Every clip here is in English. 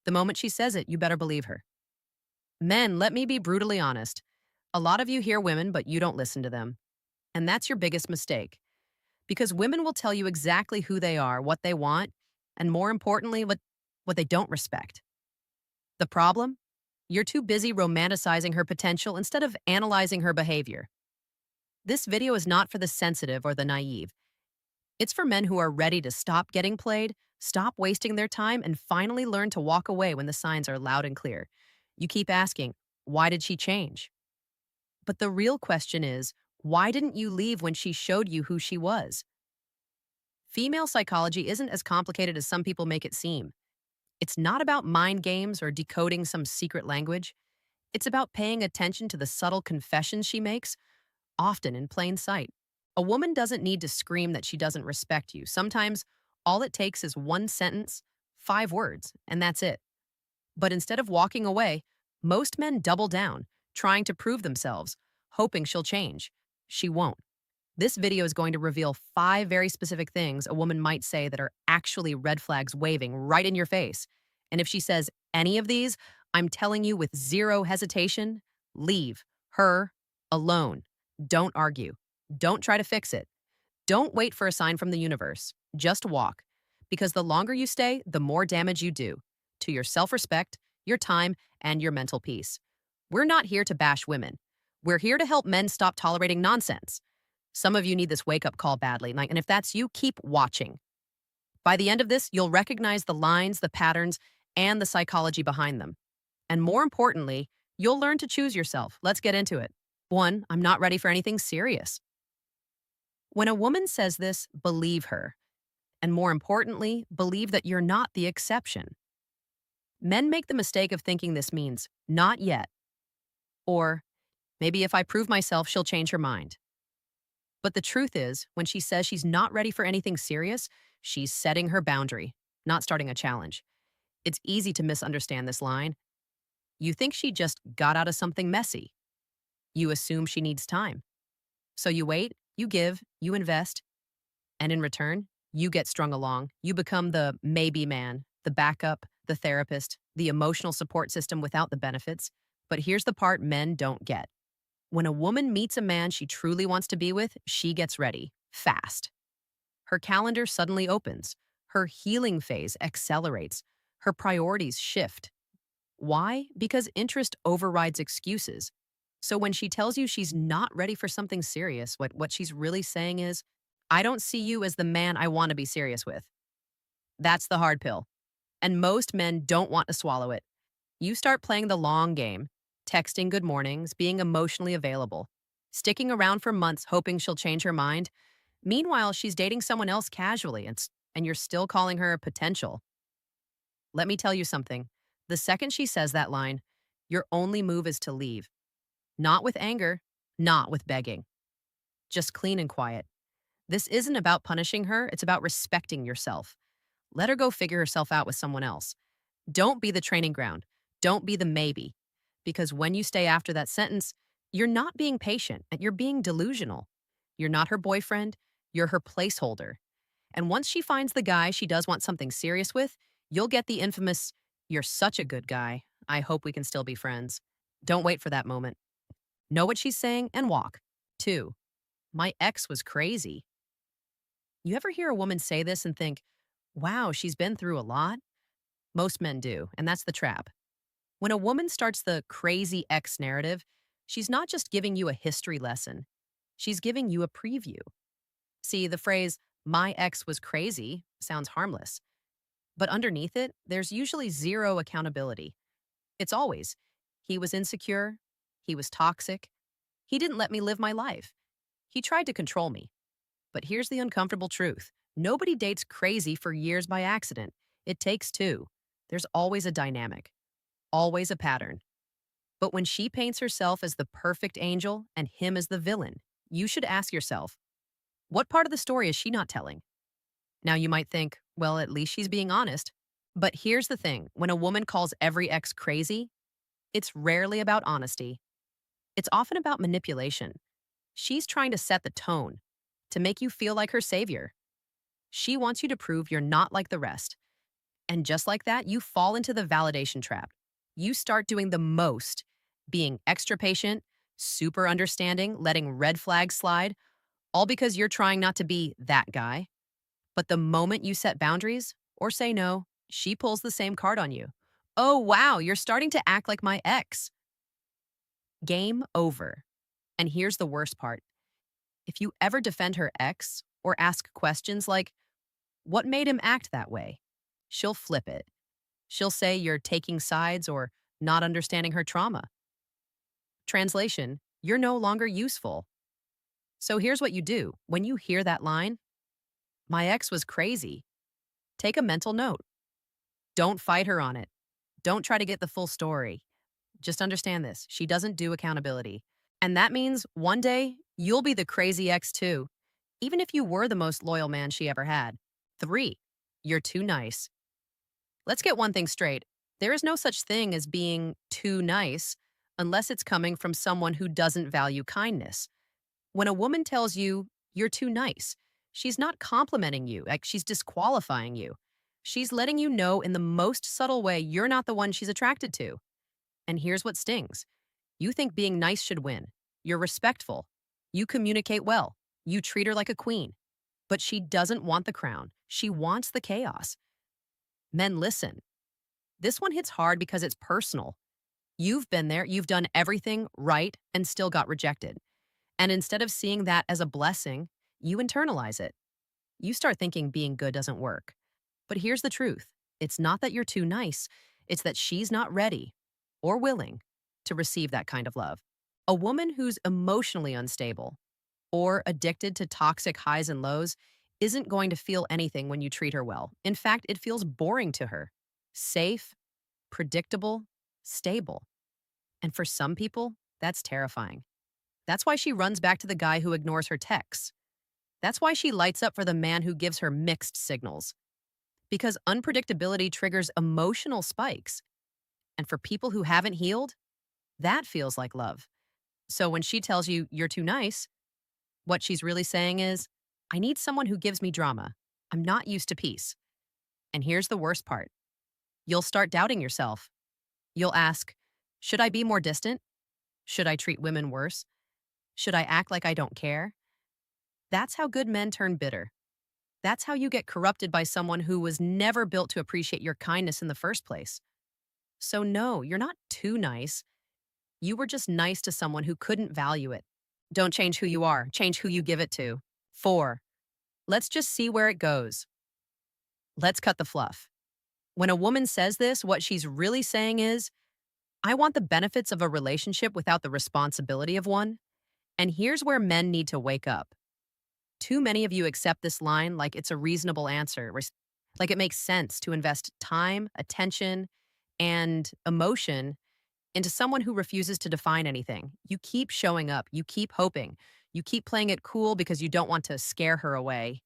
The moment she says it, you better believe her. Men, let me be brutally honest. A lot of you hear women, but you don't listen to them. And that's your biggest mistake. Because women will tell you exactly who they are, what they want, and more importantly, what they don't respect. The problem? You're too busy romanticizing her potential instead of analyzing her behavior. This video is not for the sensitive or the naive. It's for men who are ready to stop getting played, stop wasting their time, and finally learn to walk away when the signs are loud and clear. You keep asking, why did she change? But the real question is, why didn't you leave when she showed you who she was? Female psychology isn't as complicated as some people make it seem. It's not about mind games or decoding some secret language. It's about paying attention to the subtle confessions she makes, often in plain sight. A woman doesn't need to scream that she doesn't respect you. Sometimes all it takes is one sentence, 5 words, and that's it. But instead of walking away, most men double down, trying to prove themselves, hoping she'll change. She won't. This video is going to reveal 5 very specific things a woman might say that are actually red flags waving right in your face. And if she says any of these, I'm telling you with zero hesitation, leave her alone. Don't argue. Don't try to fix it. Don't wait for a sign from the universe. Just walk. Because the longer you stay, the more damage you do to your self-respect, your time, and your mental peace. We're not here to bash women. We're here to help men stop tolerating nonsense. Some of you need this wake-up call badly, and if that's you, keep watching. By the end of this, you'll recognize the lines, the patterns, and the psychology behind them. And more importantly, you'll learn to choose yourself. Let's get into it. 1, I'm not ready for anything serious. When a woman says this, believe her. And more importantly, believe that you're not the exception. Men make the mistake of thinking this means, not yet. Or, maybe if I prove myself, she'll change her mind. But the truth is, when she says she's not ready for anything serious, she's setting her boundary, not starting a challenge. It's easy to misunderstand this line. You think she just got out of something messy. You assume she needs time. So you wait, you give, you invest, and in return, you get strung along. You become the maybe man, the backup, the therapist, the emotional support system without the benefits. But here's the part men don't get. When a woman meets a man she truly wants to be with, she gets ready, fast. Her calendar suddenly opens. Her healing phase accelerates. Her priorities shift. Why? Because interest overrides excuses. So when she tells you she's not ready for something serious, what she's really saying is, I don't see you as the man I want to be serious with. That's the hard pill. And most men don't want to swallow it. You start playing the long game, texting good mornings, being emotionally available, sticking around for months hoping she'll change her mind. Meanwhile, she's dating someone else casually, and you're still calling her a potential. Let me tell you something. The second she says that line, your only move is to leave. Not with anger, not with begging. Just clean and quiet. This isn't about punishing her, it's about respecting yourself. Let her go figure herself out with someone else. Don't be the training ground. Don't be the maybe. Because when you stay after that sentence, you're not being patient and you're being delusional. You're not her boyfriend, you're her placeholder. And once she finds the guy she does want something serious with, you'll get the infamous, you're such a good guy. I hope we can still be friends. Don't wait for that moment. Know what she's saying and walk. 2, my ex was crazy. You ever hear a woman say this and think, wow, she's been through a lot? Most men do, and that's the trap. When a woman starts the crazy ex narrative, she's not just giving you a history lesson. She's giving you a preview. See, the phrase, my ex was crazy, sounds harmless. But underneath it, there's usually zero accountability. It's always, he was insecure, he was toxic, he didn't let me live my life, he tried to control me. But here's the uncomfortable truth. Nobody dates crazy for years by accident. It takes two. There's always a dynamic, always a pattern. But when she paints herself as the perfect angel and him as the villain, you should ask yourself, what part of the story is she not telling? Now you might think, well, at least she's being honest. But here's the thing, when a woman calls every ex crazy, it's rarely about honesty. It's often about manipulation. She's trying to set the tone, to make you feel like her savior. She wants you to prove you're not like the rest. And just like that, you fall into the validation trap. You start doing the most, being extra patient, super understanding, letting red flags slide, all because you're trying not to be that guy. But the moment you set boundaries or say no, she pulls the same card on you. Oh, wow, you're starting to act like my ex. Game over. And here's the worst part. If you ever defend her ex or ask questions like, what made him act that way? She'll flip it. She'll say you're taking sides or not understanding her trauma. Translation, you're no longer useful. So here's what you do. When you hear that line, my ex was crazy, take a mental note. Don't fight her on it. Don't try to get the full story. Just understand this. She doesn't do accountability. And that means one day you'll be the crazy ex too, even if you were the most loyal man she ever had. 3, you're too nice. Let's get one thing straight. There is no such thing as being too nice unless it's coming from someone who doesn't value kindness. When a woman tells you you're too nice, she's not complimenting you, like she's disqualifying you. She's letting you know in the most subtle way you're not the one she's attracted to. And here's what stings. You think being nice should win. You're respectful. You communicate well. You treat her like a queen. But she doesn't want the crown. She wants the chaos. Men, listen. This one hits hard because it's personal. You've been there, you've done everything right, and still got rejected. And instead of seeing that as a blessing, you internalize it. You start thinking being good doesn't work. But here's the truth. It's not that you're too nice. It's that she's not ready or willing to receive that kind of love. A woman who's emotionally unstable or addicted to toxic highs and lows isn't going to feel anything when you treat her well. In fact, it feels boring to her. Safe, predictable, stable. And for some people, that's terrifying. That's why she runs back to the guy who ignores her texts. That's why she lights up for the man who gives her mixed signals. Because unpredictability triggers emotional spikes. And for people who haven't healed, that feels like love. So when she tells you you're too nice, what she's really saying is, I need someone who gives me drama. I'm not used to peace. And here's the worst part. You'll start doubting yourself. You'll ask, should I be more distant? Should I treat women worse? Should I act like I don't care? That's how good men turn bitter. That's how you get corrupted by someone who was never built to appreciate your kindness in the first place. So no, you're not too nice. You were just nice to someone who couldn't value it. Don't change who you are, change who you give it to. 4, let's just see where it goes. Let's cut the fluff. When a woman says this, what she's really saying is, I want the benefits of a relationship without the responsibility of one. And here's where men need to wake up. Too many of you accept this line like it's a reasonable answer, like it makes sense to invest time, attention, and emotion into someone who refuses to define anything. You keep showing up, you keep hoping, you keep playing it cool because you don't want to scare her away.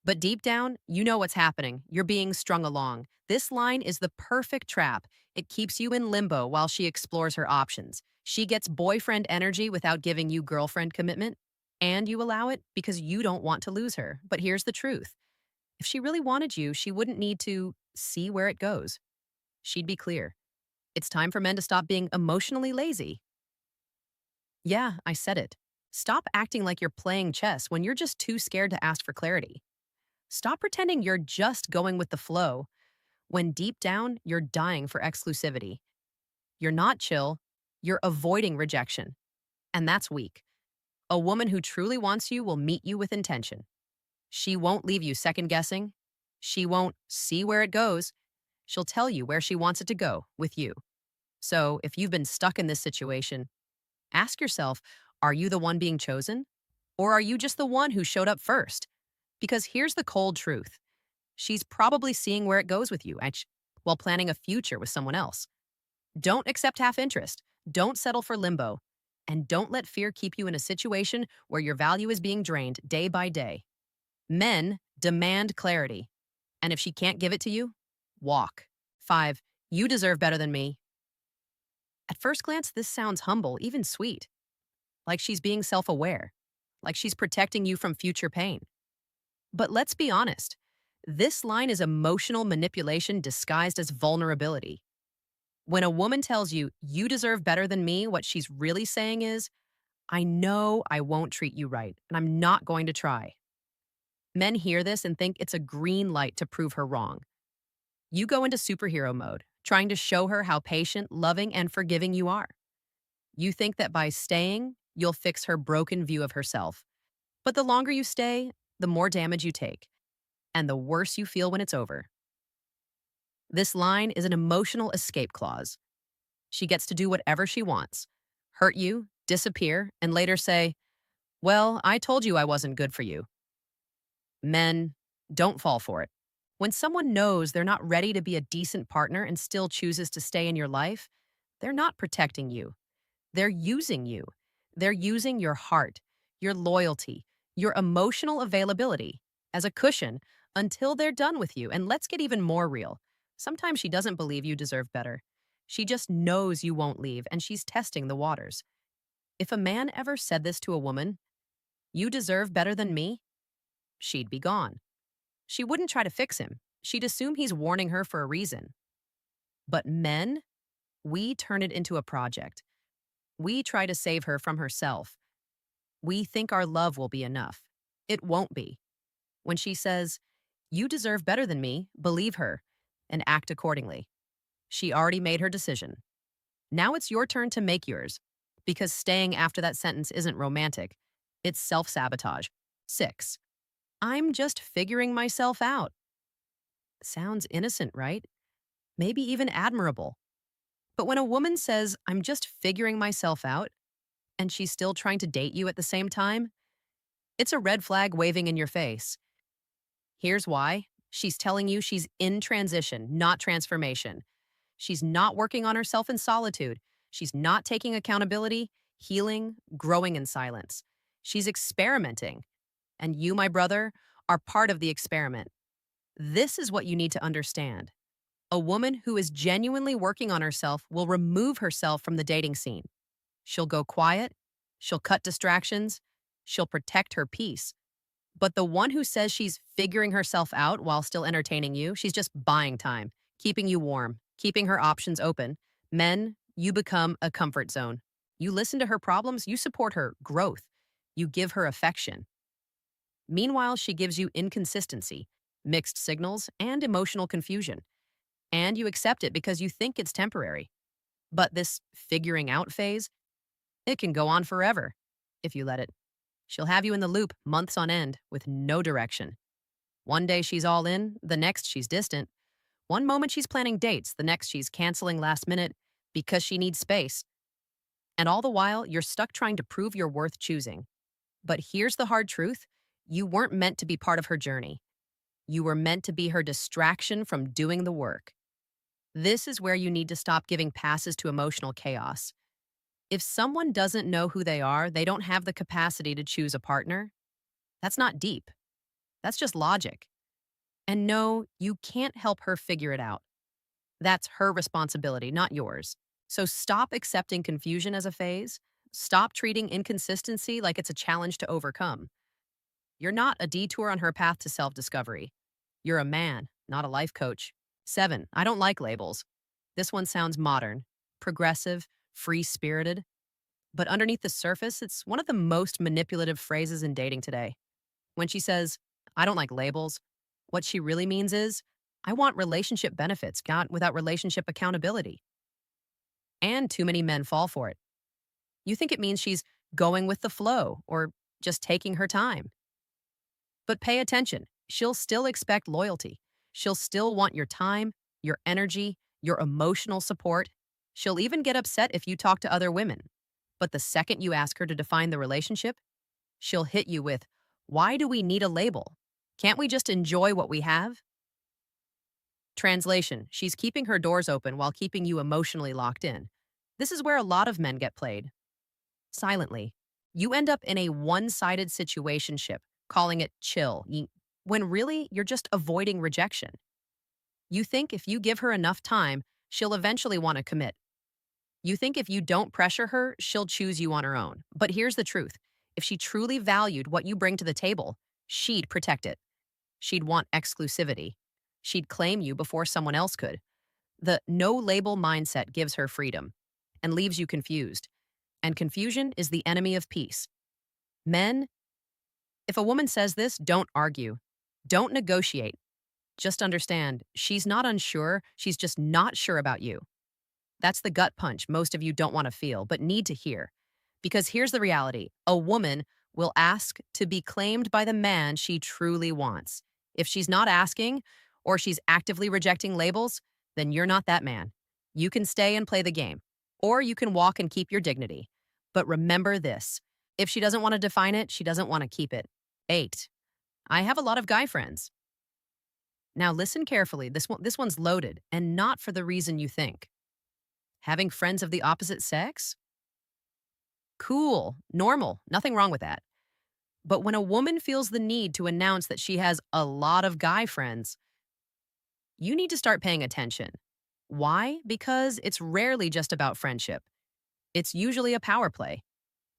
But deep down, you know what's happening. You're being strung along. This line is the perfect trap. It keeps you in limbo while she explores her options. She gets boyfriend energy without giving you girlfriend commitment, and you allow it because you don't want to lose her. But here's the truth. If she really wanted you, she wouldn't need to see where it goes. She'd be clear. It's time for men to stop being emotionally lazy. Yeah, I said it. Stop acting like you're playing chess when you're just too scared to ask for clarity. Stop pretending you're just going with the flow when deep down you're dying for exclusivity. You're not chill, you're avoiding rejection. And that's weak. A woman who truly wants you will meet you with intention. She won't leave you second guessing. She won't see where it goes. She'll tell you where she wants it to go with you. So if you've been stuck in this situation, ask yourself, are you the one being chosen? Or are you just the one who showed up first? Because here's the cold truth. She's probably seeing where it goes with you while planning a future with someone else. Don't accept half interest. Don't settle for limbo. And don't let fear keep you in a situation where your value is being drained day by day. Men demand clarity. And if she can't give it to you, walk. 5, you deserve better than me. At first glance, this sounds humble, even sweet. Like she's being self-aware. Like she's protecting you from future pain. But let's be honest. This line is emotional manipulation disguised as vulnerability. When a woman tells you, you deserve better than me, what she's really saying is, I know I won't treat you right, and I'm not going to try. Men hear this and think it's a green light to prove her wrong. You go into superhero mode, trying to show her how patient, loving, and forgiving you are. You think that by staying, you'll fix her broken view of herself. But the longer you stay, the more damage you take, and the worse you feel when it's over. This line is an emotional escape clause. She gets to do whatever she wants, hurt you, disappear, and later say, well, I told you I wasn't good for you. Men, don't fall for it. When someone knows they're not ready to be a decent partner and still chooses to stay in your life, they're not protecting you. They're using you. They're using your heart, your loyalty, your emotional availability as a cushion until they're done with you. And let's get even more real. Sometimes she doesn't believe you deserve better. She just knows you won't leave, and she's testing the waters. If a man ever said this to a woman, you deserve better than me, she'd be gone. She wouldn't try to fix him. She'd assume he's warning her for a reason. But men, we turn it into a project. We try to save her from herself. We think our love will be enough. It won't be. When she says, you deserve better than me, believe her and act accordingly. She already made her decision. Now it's your turn to make yours, because staying after that sentence isn't romantic. It's self-sabotage. 6. I'm just figuring myself out. Sounds innocent, right? Maybe even admirable. But when a woman says, I'm just figuring myself out, and she's still trying to date you at the same time, it's a red flag waving in your face. Here's why. She's telling you she's in transition, not transformation. She's not working on herself in solitude. She's not taking accountability, healing, growing in silence. She's experimenting. And you, my brother, are part of the experiment. This is what you need to understand. A woman who is genuinely working on herself will remove herself from the dating scene. She'll go quiet. She'll cut distractions. She'll protect her peace. But the one who says she's figuring herself out while still entertaining you, she's just buying time, keeping you warm, keeping her options open. Men, you become a comfort zone. You listen to her problems, you support her growth, you give her affection. Meanwhile, she gives you inconsistency, mixed signals, and emotional confusion. And you accept it because you think it's temporary. But this figuring out phase, it can go on forever if you let it. She'll have you in the loop months on end with no direction. One day she's all in, the next she's distant. One moment she's planning dates, the next she's canceling last minute because she needs space. And all the while, you're stuck trying to prove you're worth choosing. But here's the hard truth. You weren't meant to be part of her journey. You were meant to be her distraction from doing the work. This is where you need to stop giving passes to emotional chaos. If someone doesn't know who they are, they don't have the capacity to choose a partner. That's not deep. That's just logic. And no, you can't help her figure it out. That's her responsibility, not yours. So stop accepting confusion as a phase. Stop treating inconsistency like it's a challenge to overcome. You're not a detour on her path to self-discovery. You're a man, not a life coach. 7. I don't like labels. This one sounds modern, progressive, free-spirited. But underneath the surface, it's one of the most manipulative phrases in dating today. When she says, I don't like labels, what she really means is, I want relationship benefits, not without relationship accountability. And too many men fall for it. You think it means she's going with the flow or just taking her time. But pay attention. She'll still expect loyalty. She'll still want your time, your energy, your emotional support. She'll even get upset if you talk to other women. But the second you ask her to define the relationship, she'll hit you with, why do we need a label? Can't we just enjoy what we have? Translation, she's keeping her doors open while keeping you emotionally locked in. This is where a lot of men get played. Silently. You end up in a one-sided situationship, calling it chill, when really you're just avoiding rejection. You think if you give her enough time, she'll eventually want to commit. You think if you don't pressure her, she'll choose you on her own. But here's the truth. If she truly valued what you bring to the table, she'd protect it. She'd want exclusivity. She'd claim you before someone else could. The no label mindset gives her freedom and leaves you confused. And confusion is the enemy of peace. Men, if a woman says this, don't argue. Don't negotiate. Just understand, she's not unsure, she's just not sure about you. That's the gut punch most of you don't want to feel, but need to hear. Because here's the reality: a woman will ask to be claimed by the man she truly wants. If she's not asking, or she's actively rejecting labels, then you're not that man. You can stay and play the game, or you can walk and keep your dignity. But remember this: if she doesn't want to define it, she doesn't want to keep it. 8. I have a lot of guy friends. Now listen carefully. This one's loaded, and not for the reason you think. Having friends of the opposite sex? Cool, normal, nothing wrong with that. But when a woman feels the need to announce that she has a lot of guy friends, you need to start paying attention. Why? Because it's rarely just about friendship. It's usually a power play.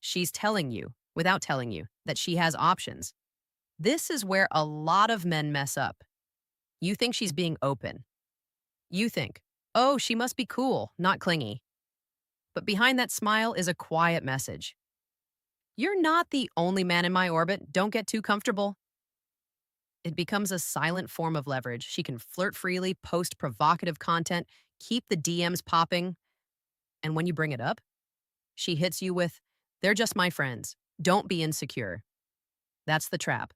She's telling you, without telling you, that she has options. This is where a lot of men mess up. You think she's being open. You think, oh, she must be cool, not clingy. But behind that smile is a quiet message. You're not the only man in my orbit. Don't get too comfortable. It becomes a silent form of leverage. She can flirt freely, post provocative content, keep the DMs popping. And when you bring it up, she hits you with, they're just my friends. Don't be insecure. That's the trap.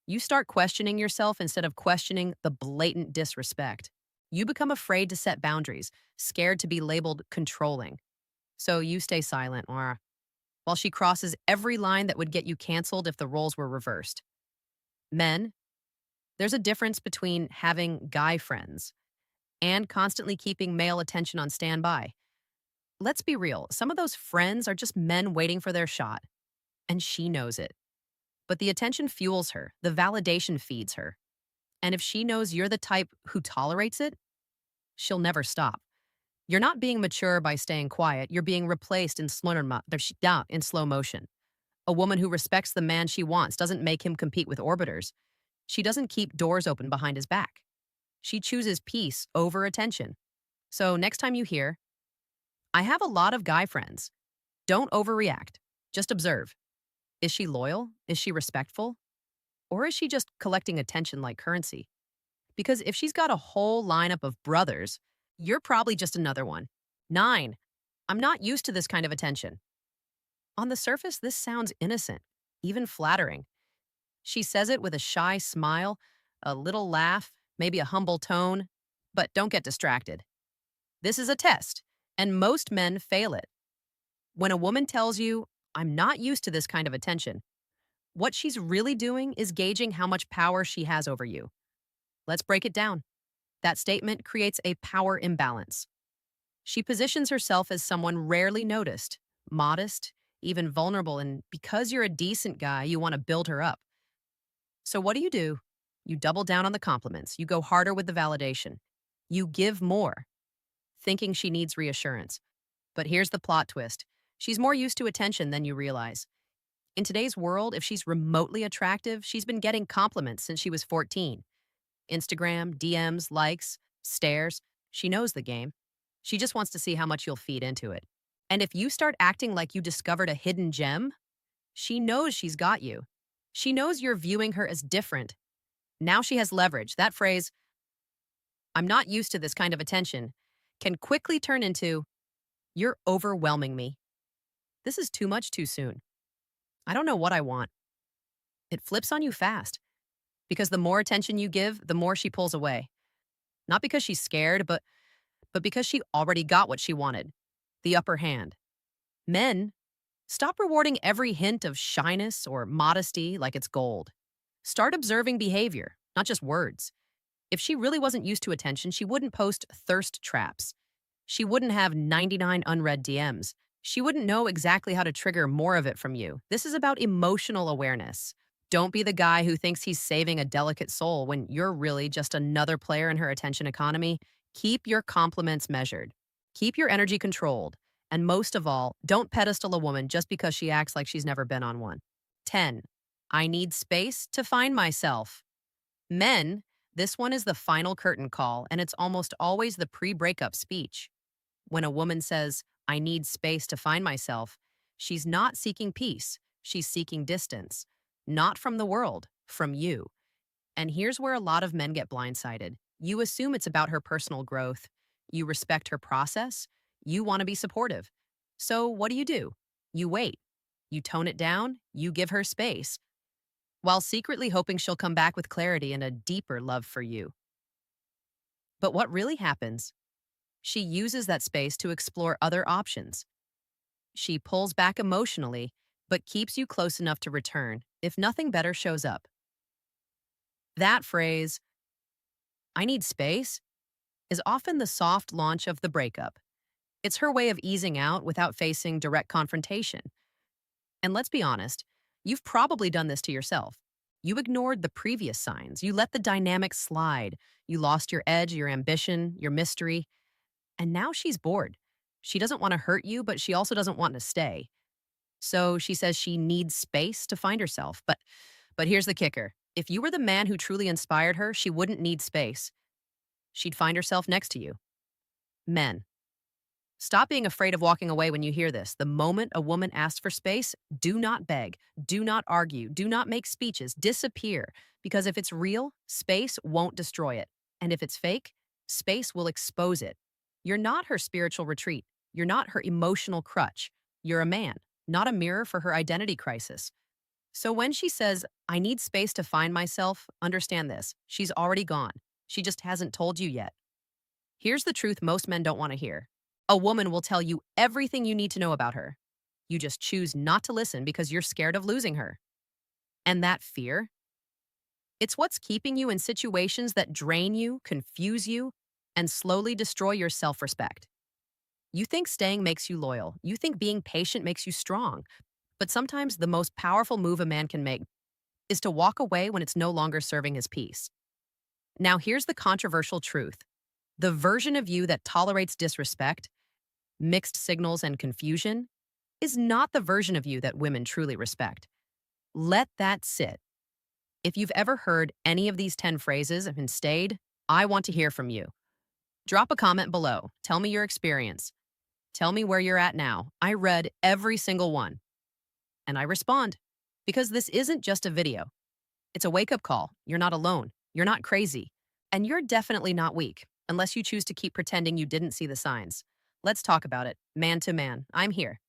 You start questioning yourself instead of questioning the blatant disrespect. You become afraid to set boundaries, scared to be labeled controlling. So you stay silent, or while she crosses every line that would get you canceled if the roles were reversed. Men, there's a difference between having guy friends and constantly keeping male attention on standby. Let's be real, some of those friends are just men waiting for their shot, and she knows it. But the attention fuels her, the validation feeds her. And if she knows you're the type who tolerates it, she'll never stop. You're not being mature by staying quiet, you're being replaced in slow motion. A woman who respects the man she wants doesn't make him compete with orbiters. She doesn't keep doors open behind his back. She chooses peace over attention. So next time you hear, I have a lot of guy friends, don't overreact. Just observe. Is she loyal? Is she respectful? Or is she just collecting attention like currency? Because if she's got a whole lineup of brothers, you're probably just another one. 9. I'm not used to this kind of attention. On the surface, this sounds innocent, even flattering. She says it with a shy smile, a little laugh, maybe a humble tone. But don't get distracted. This is a test, and most men fail it. When a woman tells you, I'm not used to this kind of attention, what she's really doing is gauging how much power she has over you. Let's break it down. That statement creates a power imbalance. She positions herself as someone rarely noticed, modest, even vulnerable, and because you're a decent guy, you want to build her up. So what do? You double down on the compliments. You go harder with the validation. You give more, thinking she needs reassurance. But here's the plot twist. She's more used to attention than you realize. In today's world, if she's remotely attractive, she's been getting compliments since she was 14. Instagram, DMs, likes, stares. She knows the game. She just wants to see how much you'll feed into it. And if you start acting like you discovered a hidden gem, she knows she's got you. She knows you're viewing her as different. Now she has leverage. That phrase, I'm not used to this kind of attention, can quickly turn into, you're overwhelming me. This is too much too soon. I don't know what I want. It flips on you fast. Because the more attention you give, the more she pulls away. Not because she's scared, but because she already got what she wanted. The upper hand. Men, stop rewarding every hint of shyness or modesty like it's gold. Start observing behavior, not just words. If she really wasn't used to attention, she wouldn't post thirst traps. She wouldn't have 99 unread DMs. She wouldn't know exactly how to trigger more of it from you. This is about emotional awareness. Don't be the guy who thinks he's saving a delicate soul when you're really just another player in her attention economy. Keep your compliments measured. Keep your energy controlled. And most of all, don't pedestal a woman just because she acts like she's never been on one. 10. I need space to find myself. Men, this one is the final curtain call, and it's almost always the pre breakup speech. When a woman says, I need space to find myself, she's not seeking peace, she's seeking distance. Not from the world, from you. And here's where a lot of men get blindsided. You assume it's about her personal growth. You respect her process. You want to be supportive. So what do? You wait. You tone it down. You give her space, while secretly hoping she'll come back with clarity and a deeper love for you. But what really happens? She uses that space to explore other options. She pulls back emotionally, but keeps you close enough to return if nothing better shows up. That phrase, I need space, is often the soft launch of the breakup. It's her way of easing out without facing direct confrontation. And let's be honest, you've probably done this to yourself. You ignored the previous signs. You let the dynamic slide. You lost your edge, your ambition, your mystery. And now she's bored. She doesn't want to hurt you, but she also doesn't want to stay. So she says she needs space to find herself. But here's the kicker. If you were the man who truly inspired her, she wouldn't need space. She'd find herself next to you. Men, stop being afraid of walking away when you hear this. The moment a woman asks for space, do not beg, do not argue, do not make speeches, disappear. Because if it's real, space won't destroy it. And if it's fake, space will expose it. You're not her spiritual retreat. You're not her emotional crutch. You're a man, not a mirror for her identity crisis. So when she says, I need space to find myself, understand this. She's already gone. She just hasn't told you yet. Here's the truth most men don't want to hear. A woman will tell you everything you need to know about her. You just choose not to listen because you're scared of losing her. And that fear? It's what's keeping you in situations that drain you, confuse you, and slowly destroy your self-respect. You think staying makes you loyal. You think being patient makes you strong. But sometimes the most powerful move a man can make is to walk away when it's no longer serving his peace. Now, here's the controversial truth. The version of you that tolerates disrespect, mixed signals, and confusion is not the version of you that women truly respect. Let that sit. If you've ever heard any of these 10 phrases and stayed, I want to hear from you. Drop a comment below. Tell me your experience. Tell me where you're at now. I read every single one. And I respond. Because this isn't just a video. It's a wake-up call. You're not alone. You're not crazy. And you're definitely not weak, unless you choose to keep pretending you didn't see the signs. Let's talk about it, man to man. I'm here.